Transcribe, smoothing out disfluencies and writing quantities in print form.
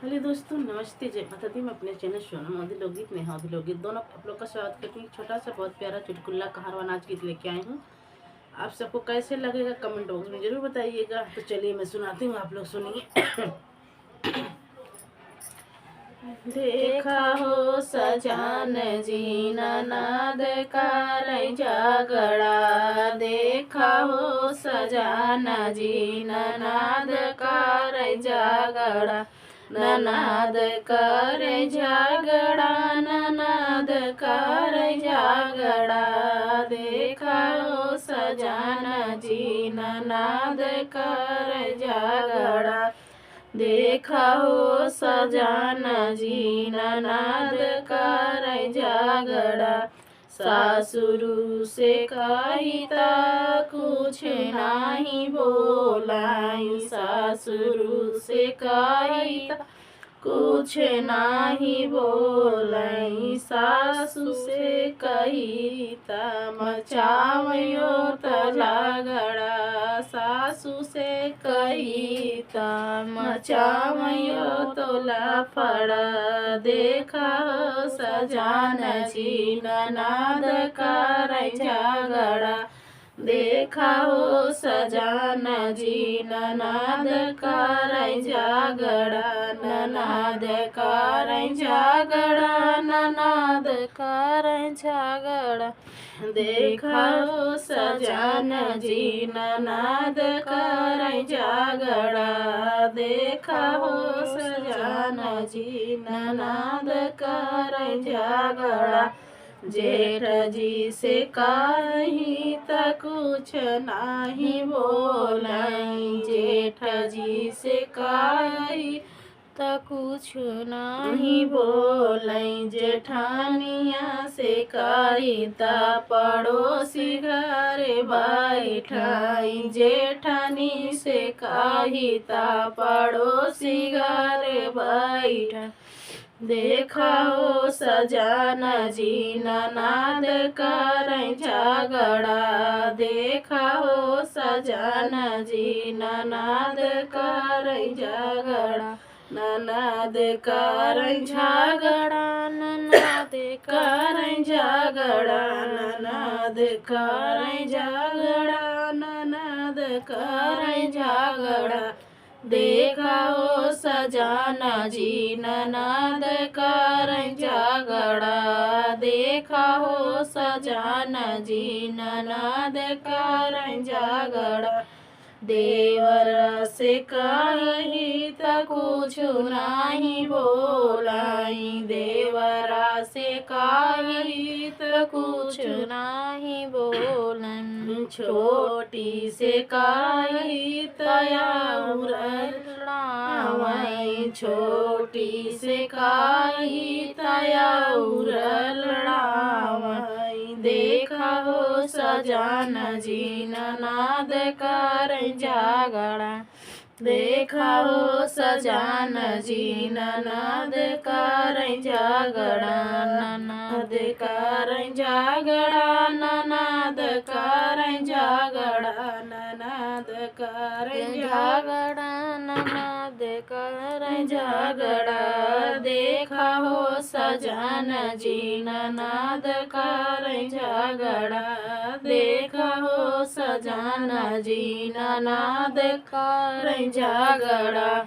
Hello दोस्तों, नमस्ते, जय माता दी। मैं अपने चैनल सोनम मोदी लोकगीत नेहा मोदी लोकगीत दोनों आप लोग का स्वागत करती हूँ। छोटा सा बहुत प्यारा चुटकुला कहारवा नाच गीत लेके आई हूँ। आप सबको कैसे लगेगा कमेंट बॉक्स में जरूर बताइएगा। तो चलिए मैं सुनाती हूँ, आप लोग सुनिए। देखा हो सजान जी ननद कर झगड़ा, देखा हो सजान जी ननद कर झगड़ा, ननद कर झगड़ा, ननद कर झगड़ा, देखा हो सजान जी ननद कर झगड़ा, देखा हो सजाना जी ननद कर झगड़ा, सासुरु से कहिता कुछ नहीं बोलाई, सासुरु से कहिता कुछ नहीं बोलाई, सासु से कहिता मचावयो तलागड़ा, सासु से कहिता मचावयो तोला फड़ा, देखा सजान जी ननद कर झगड़ा, देखा हो सजान जी ननद कर झगड़ा, ननद कर झगड़ा, ननद कर झगड़ा, देखा हो सजान जी ननद कर झगड़ा, देखा हो सजान जी ननद कर झगड़ा, जेठ जी से कही त कुछ नहीं बोलाई, जेठ जी से कही त कुछ नहीं बोलाई, जेठानिया से कही त पड़ोसी घर बैठाई, जेठानी से कही त पड़ोसी घर बैठा, देखा हो सजाना जी ननद कर झगड़ा, देखा हो सजाना जी ननद कर झगड़ा, ननद कर झगड़ा, ननद कर झगड़ा, ननद कर झगड़ा, ननद कर झगड़ा, देखा हो सजाना जी ननद कर झगड़ा, देखा हो सजाना जी ननद कर झगड़ा, देवर से कही त कुछ नहीं बोलाई, देवरा से कही त कुछ नहीं बोलाई, छोटी से कही तयाउर लड़ावई, छोटी से कही तयाउर लड़ावई, देखा हो सजाना जी ननद कर झगड़ा, देखा हो सजाना जी ननद कर झगड़ा, ननद कर झगड़ा, ननद कर झगड़ा, ननद कर झगड़ा, ननद कर झगड़ा, देखा हो सजाना जी ननद कर झगड़ा, देखा हो सजाना जी ननद कर झगड़ा।